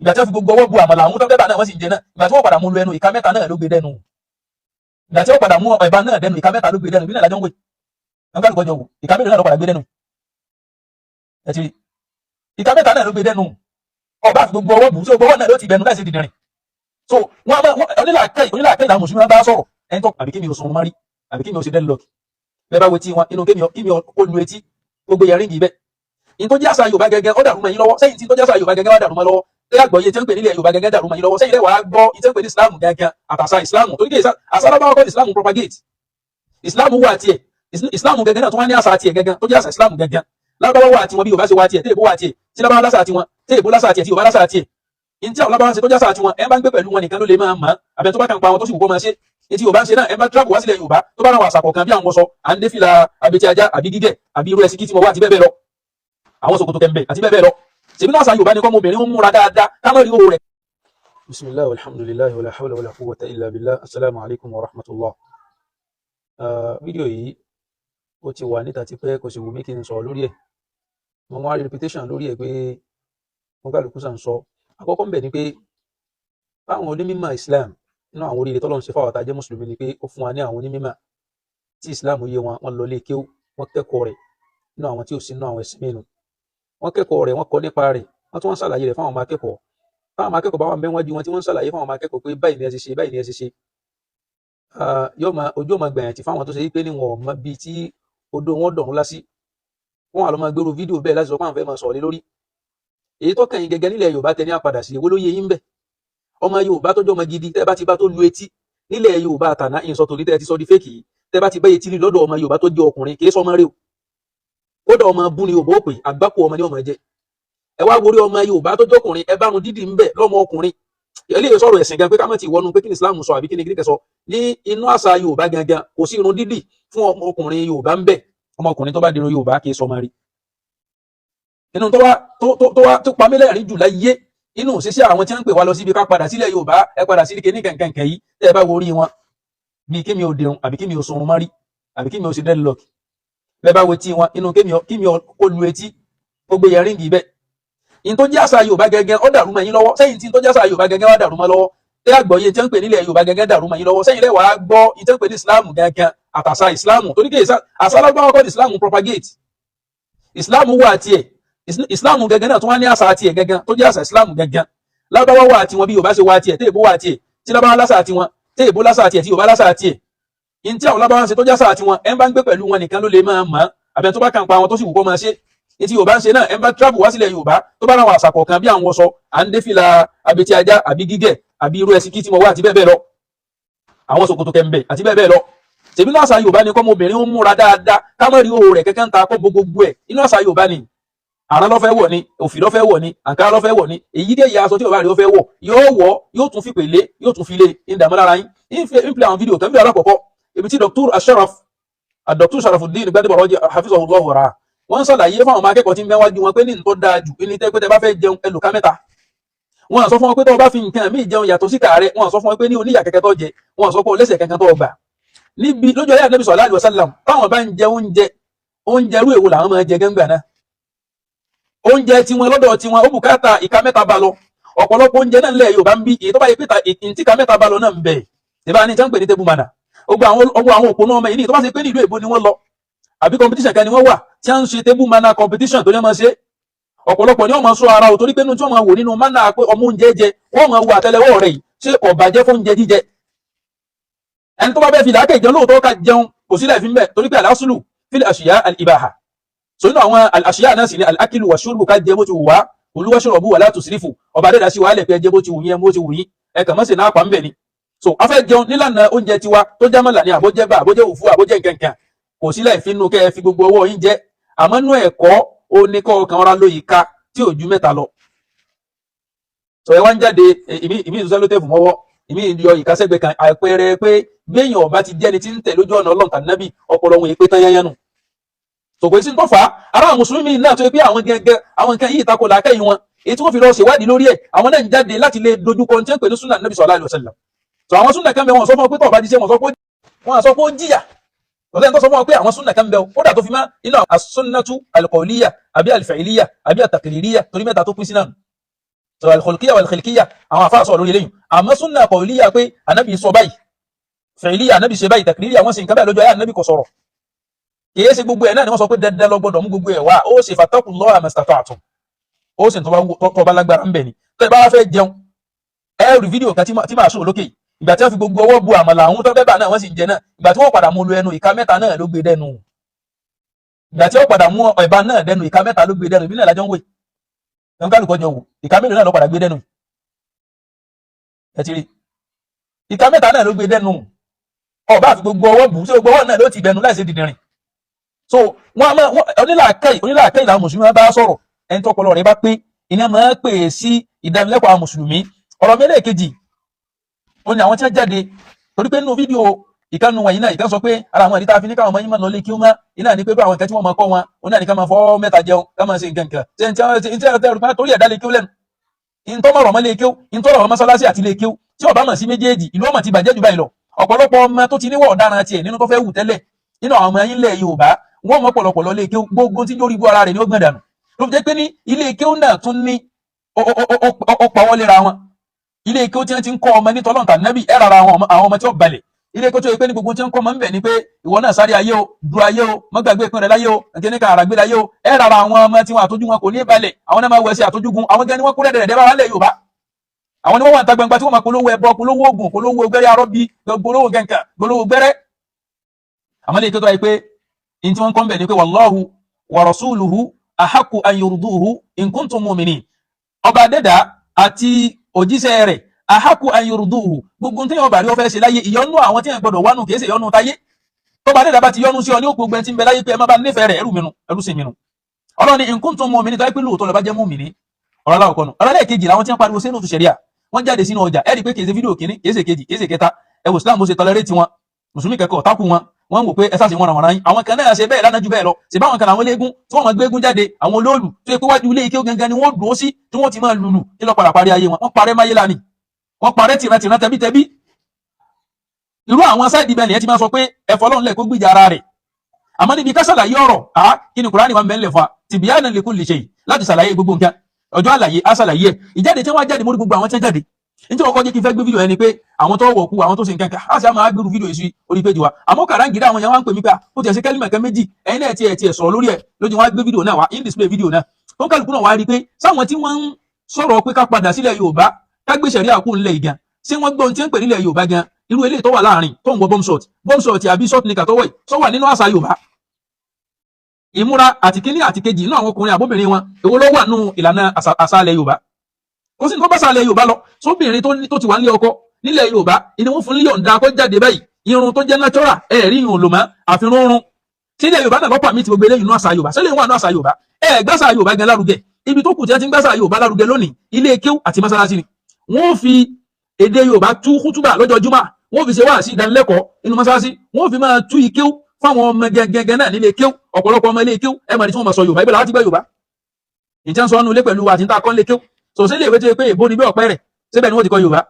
ìgbà tí wọ́n fi gbogbo ọwọ́ bu àmàlà àwọn tó fẹ́ bà náà wọ́n sì ń jẹ náà ìgbà tí wọ́n padà mú lu ẹnu ìka mẹ́ta náà ló gbé dẹnu ìgbà tí wọ́n padà mú ẹ̀bá náà dẹnu ìka mẹ́ta ló gbé dẹnu bí náà lájọ́ ń wé wọ́n kálukọ́ jọ wò ìka mẹ́ta náà ló padà gbé dẹnu ẹ ti rí ìka mẹ́ta náà ló gbé dẹnu ọba àti gbogbo ọwọ́ bù sí gbogbo ọwọ́ náà ló ti bẹnu láì sí dìdìrín so onílàkẹ́ ìlànà mùsùlùmí bá sọ̀rọ̀ ẹni tó àbí kí mi ò sun mọ́rí àbí kí mi ò ṣe deadlock bẹ́ẹ̀ bá wo tí wọn inú kí mi ò lu etí gbogbo yẹn ríngì bẹ́ẹ̀ in tó jẹ́ àṣà Yorùbá gẹ́gẹ́ ó dàrú mọ́ yín lọ́wọ́ sẹ́yìn tí tó jẹ́ àṣà Yorùbá gẹ́gẹ́ wá dàrú mọ́ lọ́wọ́ tẹ́ àgbọ̀yé tí ń pè nílẹ̀ Yorùbá gẹ́gẹ́ dàrú mọ́ yín lọ́wọ́ sẹ́yìn lẹ́wàá gbọ́ ìtẹ́ ń pè ní Islam gẹ́gẹ́ àtàṣà Islam torí kí àṣà lábáwọ́ kọ́ Islam propagate Islam wà tiẹ̀ Islam gẹ́gẹ́ náà tó wá ní àṣà tiẹ̀ gẹ́gẹ́ tó jẹ́ àṣà Islam gẹ́gẹ́ lábáwọ́ wà tiwọn bí Yorùbá ṣe wà tiẹ̀ tẹ́ èbó wà tiẹ̀ tí lábáwọ́ lásà tiwọn tẹ́ èbó lásà tiẹ̀ tí Yorùbá lásà tiẹ̀ in tí àwọn lábáwọ́ ṣe tó jẹ́ àṣà tiwọn ẹ bá ń gbé pẹ̀lú wọn nìkan ló lè máa mọ̀ àbẹ̀ tó bá kàn pa wọn tó sì wù kó máa ṣe etí Yorùbá ń ṣe náà ẹ bá travel wá sílẹ̀ Yorùbá tó bá ra wàṣà kọ̀ọ̀kan bí àwọn wọṣọ à ń dé fìlà abetí ajá àbí gígẹ̀ àbí irú ẹsìn kí tí mo wá àti bẹ́ẹ̀ bẹ́ẹ̀ lọ àwọn ṣòkòtò kẹ̀mbẹ̀ àti bẹ́ẹ̀ bẹ́ẹ̀ lọ ṣèbí náà àṣà Yorùbá ni kọ́ ọmọbìnrin ń múra dáadáa ká mọ̀ rí owó rẹ̀. bisimilahi walhamdulilahi wala hawla wala quwwata illa billah assalamu alaikum wa rahmatullah. fídíò yìí ó ti wà níta tipẹ́ kò sì wù mí kí n sọ lórí ẹ̀ mo wá rí reputation lórí ẹ̀ pé mo kálukú sàn sọ àkọ́kọ́ ń bẹ̀ ni pé báwọn onímọ̀ Islam nínú àwọn oríire tọ́lọ́run ṣe fáwọn àtàjẹ́ mùsùlùmí ni pé ó fún wa ní àwọn onímọ̀ tí Islam yé wọn lọ lé kéwú wọn kẹ́kọ̀ọ́ rẹ̀ nínú àwọn tí ò sí nínú àwọn ẹ̀sìn mìíràn wọn kẹ́kọ̀ọ́ rẹ̀ wọn kọ́ nípa rẹ̀ wọn tún wọn ṣàlàyé rẹ̀ fáwọn ọmọ akẹ́kọ̀ọ́ táwọn ọmọ akẹ́kọ̀ọ́ bá wà mẹ́wájú wọn tí wọ́n ń ṣàlàyé fáwọn ọmọ akẹ́kọ̀ọ́ pé báyìí ni ẹ ṣe ṣe báyìí ni ẹ ṣe ṣe ojú ọmọ gbẹ̀yàn tí fáwọn tó ṣe pé ní wọn mọ bíi tí odò wọn dọ̀rùn lásì wọn àlọ́ máa gbèrú fídíò bẹ́ẹ̀ láti sọ pé àwọn fẹ́ máa sọ̀rọ̀ lé lórí èyí tó kàn yín gẹ́gẹ́ nílẹ̀ Yorùbá tẹ ní àpadà sí èwo ló yé yín bẹ̀ ọmọ Yorùbá tó jọ ọmọ gidi tẹ́ bá ti bá tó lu etí nílẹ̀ Yorùbá àtàná ìsọ torí tẹ́ ti sọ di fẹ́ẹ̀kì yìí tẹ́ bá ti bá etí ní lọ́dọ̀ ọmọ Yorùbá tó jẹ́ ọkùnrin kì í sọ ọmọ rẹ o kódà ọmọ bú ni Yorùbá ó pè àgbákò ọmọ ní ọmọ jẹ ẹ wá worí ọmọ Yorùbá tó jọkùnrin ẹ bá run dídì ń bẹ lọ́mọ ọkùnrin eléyìí sọ̀rọ̀ ẹ̀sìn gan pé ká má ti wọnú pé kí ni Islam sọ àbí kí ni kíríkẹ sọ ní inú àṣà Yorùbá gangan kò sí irun dídì fún ọmọkùnrin Yorùbá ń bẹ ọmọkùnrin tó bá dirun Yorùbá kì í sọ ọmọ rí inú tó pa mí lẹ́rìn jù láyé inú òṣìṣẹ́ àwọn tí wọ́n ń pè wá lọ síbi ká padà sílẹ̀ Yorùbá ẹ padà sí kíní kankan yìí tẹ́ ẹ bá wo orí wọn bíi kí mi ò dirun àbí kí mi ò sunrun mọ́rí àbí kí mi ò ṣe deadlock bẹ́ẹ̀ bá wo tí wọn inú kí mi ò lu etí gbogbo yẹn ríngì bẹ́ẹ̀ in tó jẹ́ àṣà Yorùbá gẹ́gẹ́ ó dàrú mọ́ yín lọ́wọ́ sẹ́yìn tí tó jẹ́ àṣà Yorùbá gẹ́gẹ́ wá dàrú mọ́ lọ́wọ́ tẹ́ àgbọ̀yé tí wọ́n ń pè nílẹ̀ Yorùbá gẹ́gẹ́ dàrú mọ́ yín lọ́wọ́ sẹ́yìn lẹ́wàá gbọ́ in tí wọ́n ń pè ní Islam gẹ́gẹ́ àtàṣà Islam torí kí àṣà lágbáwọ́ kọ́ Islam propagate Islam wà tiẹ̀ Islam gẹ́gẹ́ náà tó wá ní àṣà tiẹ̀ gẹ́gẹ́ tó jẹ́ àṣà Islam gẹ́gẹ́ lábáwọ́ wà tiwọn bí Yorùbá ṣe wà tiẹ̀ tẹ́ èbó wà tiẹ̀ tí lábáwọ́ lásà tiwọn tẹ́ èbó lásà tiẹ̀ tí Yorùbá lásà tiẹ̀ in tí àwọn lábáwọ́ ṣe tó jẹ́ àṣà tiwọn ẹ bá ń gbé pẹ̀lú wọn nìkan ló lè máa mọ̀ àbẹ̀ tó bá kàn pa wọn tó sì wù kó máa ṣe etí Yorùbá ń ṣe náà ẹ bá travel wá sílẹ̀ Yorùbá tó bá ra àwọn àṣà kọ̀ọ̀kan bí àwọn wọṣọ à ń dé fìlà abetí ajá àbí gígẹ̀ àbí irú ẹsìn kí tí mo wá àti bẹ́ẹ̀ bẹ́ẹ̀ lọ àwọn ṣòkòtò kẹ̀mbẹ̀ àti bẹ́ẹ̀ bẹ́ẹ̀ lọ ṣèbí náà àṣà Yorùbá ni kọ́mọbìnrin ń múra dáadáa ká mọ̀ rí owó rẹ̀ kẹ́kẹ́ ń ta kó gbogbo ẹ̀ inú àṣà Yorùbá ni àrán lọ́fẹ́ wọ̀ ni òfì lọ́fẹ́ wọ̀ ni àǹkárá lọ́fẹ́ wọ̀ ni èyí dé ìyá aṣọ tí Yorùbá rẹ̀ ó fẹ́ wọ̀ yóò tún fi pèlé yóò tún fi lé ìdààmú lára yín ìfẹ́ àwọn fídíò tẹ́lifí alákọ̀ọ́kọ́ ibi tí Dr. Sharafuddin Gbadebo Raji hafizahullah wọ̀ra wọ́n ṣàlàyé fáwọn ọmọ akẹ́kọ̀ọ́ tí ń mẹ́wájú wọn pé ní nǹkan dáa jù ní tẹ́ pé tẹ́ bá fẹ́ jẹun ẹlòká mẹ́ta wọ́n sọ fún wọn pé tó bá fi nǹkan míì jẹun yàtọ̀ sí kààrẹ wọ́n sọ fún wọn pé ní oníyà kẹ̀kẹ́ tó jẹ wọ́n sọ pé lẹ́sẹ̀ kankan tó gbà níbi lójú ayé Ànábì sallallahu alaihi wasallam táwọn bá ń jẹ oúnjẹ rú èwo làwọn máa jẹ gẹ́ngbà náà oúnjẹ tiwọn lọ́dọ̀ tiwọn ó bùkátà ìka mẹ́ta bá lọ ọ̀pọ̀lọpọ̀ oúnjẹ náà ńlẹ̀ Yorùbá ń bí èyí tó bá yẹ pé ìka mẹ́ta bá lọ náà ń bẹ ìbá ní tán pè ní table manner ogbó àwọn òpónà ọmọ ìní tó bá ṣe pé ní ìlú èbó ni wọ́n lọ àbí competition kan ni wọ́n wà tí a ń ṣe table manner competition tó ní ọmọ ṣe ọ̀pọ̀lọpọ̀ ni wọ́n máa sọ ara ò torí pé nínú tí wọ́n máa wò nínú manner pé ọmọ oúnjẹ jẹ wọ́n máa wo àtẹ́lẹwọ́ rẹ̀ yìí ṣé kò bàjẹ́ fún oúnjẹ jíjẹ ẹni tó bá bẹ́ẹ̀ fi làákẹ́ ìjẹun lóòótọ́ ká jẹun kò sílẹ̀ fi ń bẹ̀ torí pé al-aslu fil ashiya al-ibaha so nínú àwọn al-ashiya náà sì ni al-akilu wa shurbu ká jẹ bó ti wù wá kulu washrabu wa la tusrifu ọba adẹ́dà sí wàhálẹ̀ pé jẹ bó ti wù yín bó ti wù yín ẹ kàn mọ́ sí náà pa ń bẹ̀ ni so a fẹ́ jẹun nílànà oúnjẹ tiwa tó jámọ́là ní àbójẹ́ bá àbójẹ́ òfu àbójẹ́ nkankan kò sílẹ̀ ìfinú kẹ́ ẹ fi gbogbo ọwọ́ yín jẹ àmọ́ nú ẹ̀kọ́ oníkọ́ kan ọ̀rá lóyìí ká tí ò ju mẹ́ta lọ so ẹ wá ń jáde ìmí ìtúsẹ́ ló tẹ̀ fún mọ́wọ́ ìmí ìyọ ìkásẹ́gbẹ̀ kan àpẹẹrẹ pé gbẹ̀yìn ọba ti jẹ́ni tí ń tẹ̀ lójú ọ̀nà Ọlọ́run tàbí nábì ọpọlọ wọn èpè tán yányánu so kò sí tó fà á ara àwọn mùsùlùmí náà tó yẹ pé àwọn gẹ́gẹ́ àwọn nǹkan yìí tako làákẹ́yìn wọn èyí tí wọ́n fi lọ ṣèwádìí lórí ẹ̀ àwọn náà ń jáde láti lè dojúkọ ní tí wọ́n pè ní súnà nábì sallallahu alaihi wasallam so àwọn súnà kan bẹ wọn sọ fún ọ pé tó bá di ṣe wọn sọ pé ó jìyà lọ́sẹ̀ tó sọ fún ọ pé àwọn súnà kan bẹ ó dà tó fi má inú as-sunnatu al-qawliyya àbí al-fi'liyya àbí at-taqririyya torí mẹ́ta tó pín sí náà so al-khulqiyya wal-khilqiyya àwọn àfáà sọ lórí eléyìí àmọ́ sunna qawliyya pé ànábì sọ báyìí fi'liyya ànábì ṣe báyìí takririya wọ́n sì nǹkan bẹ́ẹ̀ lójú ayé ànábì kò sọ̀rọ̀ kìí ṣe gbogbo ẹ̀ náà ni wọ́n sọ pé dandan lọ gbọ́dọ̀ mú gbogbo ẹ̀ wá ó ṣe fattaqullaha mastata'tum ó sì tó bá lágbára ń bẹ̀ ni tó ẹ bá fẹ́ jẹun ẹ rí fídíò kan tí máa sọ lókè ìgbà tí wọ́n fi gbogbo ọwọ́ bu àmàlà àwọn tó fẹ́ bà náà wọ́n sì ń jẹ náà ìgbà tí wọ́n padà mú lu ẹnu ìka mẹ́ta náà ló gbé dẹnu ìgbà tí wọ́n padà mú ẹ̀bà náà dẹnu ìka mẹ́ta ló gbé dẹnu ìbílẹ̀ lájọ́ ń wè ẹ̀hún kálukọ́ jọ wò ìka mélòó náà ló padà gbé dẹnu ẹ ti rí ìka mẹ́ta náà ló gbé dẹnu ọba àfi gbogbo ọwọ́ bù sí gbogbo ọwọ́ náà ló ti bẹnu láìsí dìdìrín so wọn onílàákẹ́ ìlànà mùsùlùmí bá sọ̀rọ̀ ẹni tọ́pọlọ rẹ̀ bá pé iná máa ń pè é sí ìdánilẹ́kọ̀ọ́ àwọn mùsùlùmí ọ̀rọ̀ mẹ́lẹ̀ kejì ó ní àwọn tí wọ́n jáde torí pé nínú fídíò ìkànnì wọn yìí náà ìkan sọ pé ara àwọn ìdíta fi ní káwọn ọmọ yín máa lọ lé kí ó má iná ní pé àwọn nǹkan tí wọ́n máa kọ́ wọn ó náà ní ká máa fọ́ mẹ́ta jẹun ká máa ṣe nǹkan kan ṣe ń tẹ́ torí ẹ̀dá lé kí ó lẹ́nu ìtọ́mọ̀rọ̀ mọ́ lé kí ó ìtọ́rọ̀ mọ́sálásí àti lé kí ó tí ọba mọ̀ sí méjèèjì ìlú ọmọ ti bàjẹ́ jù báyìí lọ ọ̀pọ̀lọpọ̀ ọmọ tó ti níwọ̀ ọ̀daràn tiẹ̀ nínú tó fẹ́ wù tẹ́lẹ̀ nínú àwọn ọmọ yín lẹ̀ Yorùbá wọ́n mọ̀ pọ̀lọpọ̀ lọ lé kí ó gbogbo tí lórí ibú ara rẹ̀ ni ó gbọ̀n dànù ló fi jẹ́ pé ní ilé kí ó náà tún ní ó pawọ́ léra wọn ilé kí ó tí wọ́n ti ń kọ́ ọmọ ní tọ́lọ́ǹtà nẹ́bì ẹ̀ rárá àwọn ọmọ tí ó balẹ̀ ilé kí ó tó yẹ pé ní gbogbo tí ń kọ́ ọmọ ń bẹ̀ ni pé ìwọ náà sáré ayé o du ayé o mọ́ gbàgbé ìpín rẹ̀ láyé o ẹ̀kẹ́ ní ká àràgbé láyé o ẹ̀ rárá àwọn ọmọ tí wọn àtójú wọn kò ní balẹ̀ àwọn náà máa wẹ̀ sí àtójúgun àwọn gẹ́ni wọ́n kú rẹ̀ bá wà lẹ̀ Yorùbá àwọn ni wọ́n wà ń ta gbangba tí wọ́n máa polówó ẹbọ polówó oògùn polówó gbẹ́rẹ́ arọ́bí polówó gẹ̀ǹkà polówó gbẹ́rẹ́ àmọ́ lè kí ó tó yẹ pé in tí wọ́n kọ́ ń bẹ̀ ni pé wallahu wa rasuluhu ahaqqu an yurduhu in kuntum mu'minin ọba dẹ́dà àti òjíṣẹ́ rẹ̀ ahaqqu an yurduhu gbogbo tí wọ́n bá rí ó fẹ́ ṣe láyé ìyọ́nú àwọn tí wọ́n gbọ́dọ̀ wánú kìí ṣe ìyọ́nú táyé tọ́ba dẹ́dà bá ti yọ́nú sí ọ ní òpó gbẹ́ tí ń bẹ láyé pé ẹ má bá nífẹ̀ẹ́ rẹ̀ ẹrú sí mìíràn ọlọ́ni in kuntum mu'minin tó yẹ pé lóòótọ́ lọ bá jẹ́ mu'minin ọ̀rọ̀ aláwọ̀ kọ́nu ọ̀rọ̀ lẹ́ẹ̀kejì làwọn tí wọ́n pariwo sínú ṣẹ̀ríà wọ́n jáde sínú ọjà ẹ̀rí pé kìí ṣe fídíò kìíní kìí ṣe kejì kìí ṣe kẹta ẹwù Islam bó ṣe tọlẹrẹ́tì wọn mùsùlùmí kẹ́kọ̀ọ́ tákù wọn wọ́n wò pé ẹ sáàsì wọn ràn wọ́n àwọn kan náà ṣe bẹ́ẹ̀ lánàá ju bẹ́ẹ̀ lọ ṣe báwọn kan àwọn eléégún tí wọ́n máa gbé eégún jáde àwọn olóòlù tó yẹ pé wájú ilé ike gangan ni wọ́n dúró sí tí wọ́n ti máa lùlù kí lọ́ padà parí ayé wọn wọ́n parẹ́ máyé lánìí wọ́n parẹ́ tìrantìran tẹbítẹbí irú àwọn sáìdì bẹ́ẹ̀ nìyẹn ti máa sọ pé ẹ̀fọ́ Ọlọ́run lẹ̀ kó gbìjà ara rẹ̀ àmọ́ níbi ká ṣàlàyé ọ̀rọ̀ kí ni Kùránì wa mẹ́lẹ̀ fa tìbíyànà li kulli shay láti ṣàlàyé gbogbo nǹkan ọjọ́ àlàyé á ṣàlàyé ẹ̀ ìjáde tí wọ́n jáde mórí gbogbo àwọn tí wọ́n jáde nítorí ọkọ̀ jẹ́ kí n fẹ́ gbé fídíò ẹni pé àwọn tó wọ̀ kú àwọn tó ṣe nǹkan kan á sì á máa gbèrú fídíò èsì orí péjì wa àmọ́ kàráǹgídá àwọn yẹn wá ń pè mí pé ó tiẹ̀ sí kẹ́límà kan méjì ẹ̀yin náà tiẹ̀ sọ̀rọ̀ lórí ẹ̀ lójú wọn á gbé fídíò náà wá in display fídíò náà tó ń kálukú náà wá rí i pé sáwọn tí wọ́n ń sọ̀rọ̀ pé ká padà sílẹ̀ Yorùbá ká gbé ṣẹ̀ríà kù nílẹ̀ ìgan ṣé wọ́n gbọ́ ohun tí ń pè nílẹ̀ Yorùbá gan irú eléyìí tó wà láàrin tó ń wọ bomb shot àbí short nika tó wọ̀ tó wà nínú àṣà Yorùbá ìmúra àti kíní àti kejì inú àwọn ọkùnrin àbóbìnrin wọn èwo ló wà nínú ìlànà àṣàlẹ̀ Yorùbá kò sí ní tó bá ṣàlẹ̀ Yorùbá lọ sóbìnrin tó ti wà nílé ọkọ nílẹ̀ Yorùbá ìní wọn fún líyọ̀ǹda kó jáde báyìí irun tó jẹ́ natural ẹ̀rí irun lò mọ́ àfihàn oorun sílẹ̀ Yorùbá náà lọ́pàá mi ti gbogbo eléyìí inú àṣà Yorùbá sílẹ̀ wọn àánú àṣà Yorùbá gbàṣà Yorùbá gan lárugẹ ibi tó kù tí wọ́n ti ń gbàṣà Yorùbá lárugẹ lónìí ilé kéw àti mọ́sálásí ni wọ́n fi èdè Yorùbá tú kútúbà lọ́jọ́ Jímọ̀ wọ́n fi ṣe wáàsí ìdánilẹ́kọ̀ọ́ inú mọ́sálásí wọ́n fi máa tú ikéw fáwọn ọmọ gẹ́gẹ́ náà nílé kéw ọ̀pọ̀lọpọ̀ ọmọ ilé kéw ẹ mọ̀ ní tí wọ́n máa sọ Yorùbá ibẹ̀ láti gbẹ́ Yorùbá ìtẹ́ ń sọ ọ́nú ilé pẹ̀lú àti ń ta kọ́ nílé kéw so sílé ìwé tó yẹ pé èbó ni bí ọ̀pẹ́ rẹ̀ síbẹ̀ ni wọ́n ti kọ́ Yorùbá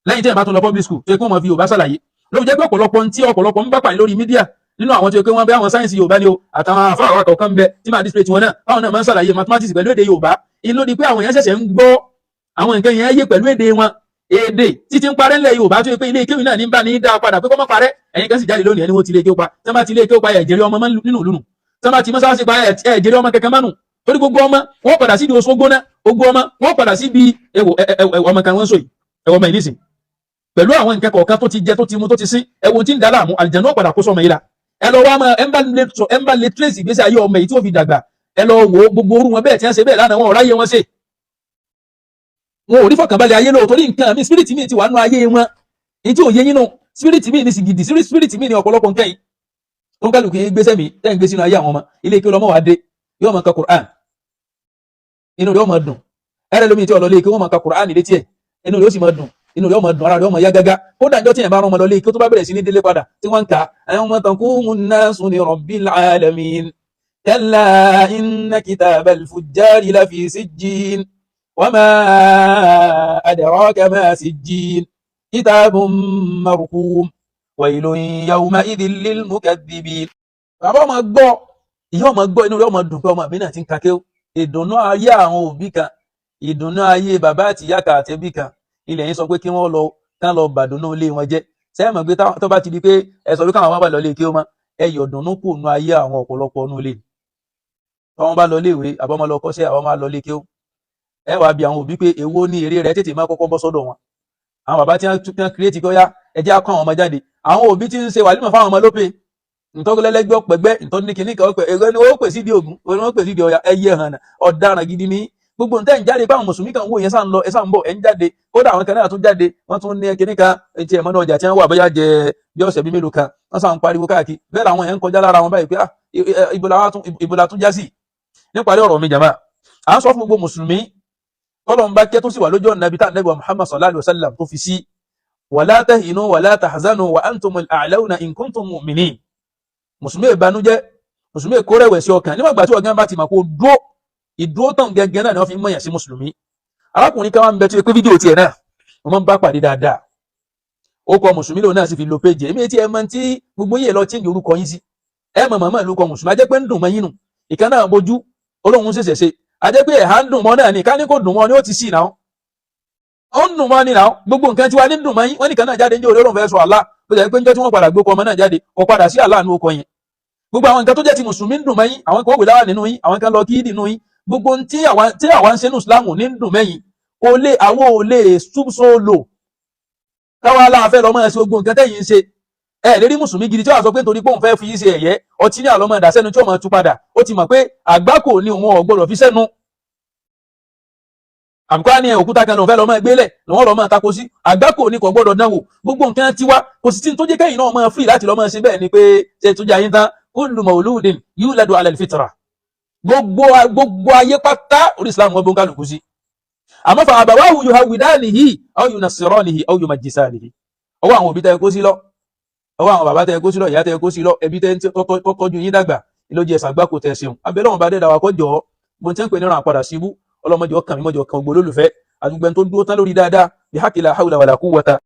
lẹ́yìn tí ẹ̀ bá tún lọ public school tó yẹ kí wọ́n máa fi Yorùbá ṣàlàyé ló fi jẹ́ pé ọ̀pọ̀lọpọ̀ ń bá pàdé lórí mídíà nínú àwọn tó yẹ pé wọ́n bẹ àwọn sáyẹ́nsì Yorùbá ni o àtàwọn afáwà kọ̀ọ̀kan ń bẹ tí máa display tiwọn náà báwọn náà máa ń ṣàlàyé mathematics pẹ̀lú èdè Yorùbá inú di pé àwọn èèyàn ṣẹ̀ṣẹ̀ ń gbọ́ àwọn nǹkan yẹn yé pẹ̀lú èdè wọn èdè títí ń parẹ́ ńlẹ̀ Yorùbá tó yẹ pé ilé ìkéwì náà ní bá ní dá padà pé kọ́ mọ́ parẹ́ ẹ̀yin kan sì jáde lónìí ẹni wọ́n ti lé kéwì pa tí wọ́n bá ti lé kéwì pa ẹ̀jẹ̀rẹ̀ ọmọ nínú ìlú nù tí wọ́n bá ti mọ́sáàsì pa ẹ̀jẹ̀rẹ̀ ọmọ kẹ̀kẹ́ mánu torí gbogbo ọmọ wọn padà sí ibi oṣù gbóná gbogbo ọmọ wọn padà sí ibi ọmọ kan wọn sọ yìí ẹwọ ọmọ ìnísìn pẹ̀lú àwọn nǹkan kọ̀ọ̀kan tó ti jẹ tó ti mu tó ti sín ẹwọ tí ń dá láàmú àlìjẹ̀nú ọ̀padà kó sọmọ yìí la ẹ lọ wá máa ẹ ń bá lè trace ìgbésí ayé ọmọ yìí tí ó fi dàgbà ẹ lọ wo gbogbo orú wọn bẹ́ẹ̀ tí wọ́n ṣe bẹ́ẹ̀ lánàá wọn ò ráyè wọn ṣe wọn ò rí fọkànbalẹ̀ ayé lóò torí nǹkan mi spirit mi ti wà nù ayé wọn èyí tí ò yé yín nù spirit mi ní sìgìdì spirit mi ní ọ̀pọ̀lọpọ̀ nǹkan yìí ó ń kálukú yín gbéṣẹ́ mi tẹ́ ń gbé sínú ayé àwọn ọmọ ilé kí ọlọ́mọ wa dé yóò máa ka Qur'an inú rẹ̀ ó máa dùn ẹ̀rẹ́ lómi tí ọlọ́lé kí wọ́n máa ka Qur'an létí ẹ̀ inú rẹ̀ ó sì máa dùn inú rẹ̀ ó máa dùn ara rẹ̀ ó máa yá gágá kódà ńjọ́ tí ẹ̀ bá rán ọmọ lọ lé kí ó tó bá bẹ̀rẹ̀ sí ní délé padà tí wọ́n ń kà yawma taqumu nnasu li rabbil alamin kalla inna kitabal fujjari lafi sijjin wama adraka ma sijjin kitabun marqum waylun yawma'idhin lil mukaththibin. bàbá ọmọ gbọ́ ìyá ọmọ gbọ́ inú rẹ̀ ó máa dùn pé ọmọ mi náà ti ń kakẹ́ ìdùnnú ayé àwọn òbí kan ìdùnnú ayé bàbá àti ìyá kan àti ẹbí kan ilẹ̀ yín sọ pé kí wọ́n lọ bàdùnnú ilé wọn jẹ́ sẹ́yìn mọ̀ pé tó bá ti di pé ẹ sọ pé káwọn bá lọ lé kí ó mọ́ ẹ yọ̀ dùnnú kù nú ayé àwọn ọ̀pọ̀lọpọ̀ nú ilé tọ́wọ́n bá lọ léèwé àbọ̀mọ́ lọ kọ́ṣẹ́ àwọn máa lọ lé kí ó ẹ wàá bi àwọn òbí pé èwo ní èrè rẹ̀ tètè máa kọ́kọ́ bọ́ sọ́dọ̀ wọn àwọn bàbá tí wọ́n kírètì kí ó yá ẹ jẹ́ akọ́ àwọn ọmọ jáde àwọn òbí tí ń ṣe wàlímọ̀ fáwọn ọmọ lópin ntọ́gbẹ́lẹ́gbẹ́ ọ̀pẹ̀gbẹ́ ntọ́ni kìnnìkan ọ̀pẹ̀ ẹ̀rọ ni ó pè sí di ogun ó pè sí di ọya ẹyẹ hàn ọ̀daràn gidi ní gbogbo ntẹ́ ń jáde báwọn mùsùlùmí kan wò yẹn sáà ń lọ ẹ sáà ń bọ̀ ẹ ń jáde kódà àwọn kan náà tún jáde wọ́n tún ní kìnnìkan etí ẹ̀mọ́ náà ọjà tí wọ́n wà bóyá jẹ bí ọ̀sẹ̀ bí mélòó kan wọ́n sáà ń pariwo káàkiri bẹ́ẹ̀ làwọn yẹn ń kọjá lára wọn báyìí pé ibo la tún já sí níparí ọ̀rọ̀ mi jàmá à ń sọ fún gbogbo mùsùlùmí tọ́lọ́run bá kẹ́ tó sì wà lójú ọ̀nà ibi tá Ànábì Muhammad sallallahu alaihi wasallam tó fi sí wala tahinu wala tahzanu wa antumul a'launa in kuntum mu'minin mùsùlùmí ìbànújẹ́ mùsùlùmí ìkórẹ̀wẹ̀sì ọkàn nígbà tí ọ̀gá bá ti mọ̀ kó dúró ìdúró tán gẹ́gẹ́ náà ni wọ́n fi mọ̀yàn sí mùsùlùmí arákùnrin kan wá ń bẹ tó yẹ pé fídíò tiẹ̀ náà wọ́n máa ń bá pàdé dáadáa ó kọ mùsùlùmí lòun náà sì fi lo péjì èmi tí ẹ mọ̀ tí gbogbo yìí lọ chíǹdì orúkọ yín sí ẹ mọ̀ mọ̀mọ́ ìlú kọ mùsùlùmí ajẹ́ pé ń dùn mọ́ yín nù ìkan náà bojú olóhùn ṣẹ̀ṣẹ̀ ṣe ajẹ́ pé ẹ̀há ń dùn mọ́ náà ní ká ní kò dùn mọ́ ni ó ti sí náà ó ń dùn mọ́ ni náà gbogbo nǹkan tí wàá ní dùn mọ́ yín wọ́n nìkan náà jáde ń jẹ́ olóhùn fẹ́ sọ Allah ó jẹ́ pé ń jẹ́ tí wọ́n padà gbé ọkọ ọmọ náà jáde kọ padà sí Allah nínú ọkọ yẹn gbogbo àwọn nǹkan tó jẹ́ ti mùsùlùmí ń dùn mẹ́yìn àwọn kan wò láwà nínú yín àwọn kan lọ kí nínú yín gbogbo tí àwa ń ṣe ní Islam ní ń dùn mẹ́yìn àwọn ò lè súnṣó káwa aláàfẹ́ lọ́mọ ẹ̀ sí gbogbo nǹkan tẹ́yìn ń ṣe ẹ lérí mùsùlùmí gidi tí wàá sọ pé nítorí pé òun fẹ́ fi yí ṣe ẹ̀yẹ ọtí ní àlọ́mọ ẹ̀dá sẹ́nu tí ó máa tú padà ó ti mọ̀ pé àgbákò ni òun ọ̀gbọ́dọ̀ fi sẹ́nu àbùkọ́ ní òkúta kan lòun fẹ́ lọ́mọ ẹgbẹ́lẹ̀ lọ́wọ́ lọ́mọ tako sí àgbákò ní kò gbọ́dọ̀ náwó gbogbo nǹkan ti wá kò sì tí tó jẹ́ kẹ́yìn náà máa free láti lọ́mọ ṣe bẹ́ẹ̀ ni pé ṣe tó jẹ́ ayé tán kullu mawludin yuladu ala al-fitra gbogbo ayé pátá orí Islam wọn bó ń kálukú sí àmọ́ fa abawahu yuhawidanihi aw yunassiranihi aw yumajjisanihi ọwọ́ àwọn òbí tẹ́ kó sí lọ ọwọ́ àwọn bàbá tẹ́ kó sí lọ ìyá tẹ́ kó sí lọ ẹbí tẹ́ tọ́jú yín dàgbà ló jẹ́ ṣàgbákò tẹ́ ṣeun abẹ́lẹ́ wọn bá dẹ́dà wa kọjọ́ mo ti ń pè ní ràn padà síbú ọlọ́mọdé ọkàn mi mọ́jọ kan gbólólùfẹ́ àdúgbẹ́ tó dúró tán lórí dáadáa bí hákìlá hawla wala quwwata